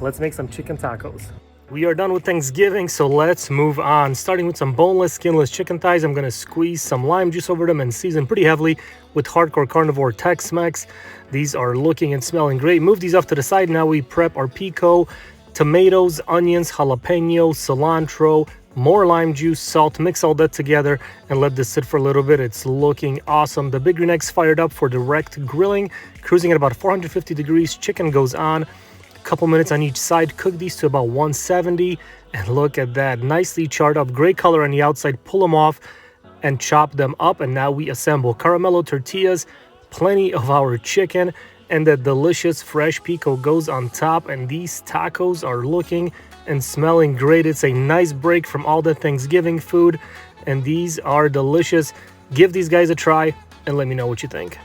let's make some chicken tacos. We are done with Thanksgiving, so let's move on. Starting with some boneless, skinless chicken thighs, I'm gonna squeeze some lime juice over them and season pretty heavily with Hardcore Carnivore Tex-Mex. These are looking and smelling great. Move these off to the side. Now we prep our pico, tomatoes, onions, jalapeno, cilantro, more lime juice, salt. Mix all that together and let this sit for a little bit. It's looking awesome. The Big Green Egg's fired up for direct grilling, cruising at about 450 degrees. Chicken goes on. Couple minutes on each side. Cook these to about 170, and look at that, nicely charred up, great color on the outside. Pull them off and chop them up, and now we assemble caramello tortillas, plenty of our chicken, and the delicious fresh pico goes on top. And these tacos are looking and smelling great. It's a nice break from all the Thanksgiving food, and these are delicious. Give these guys a try and let me know what you think.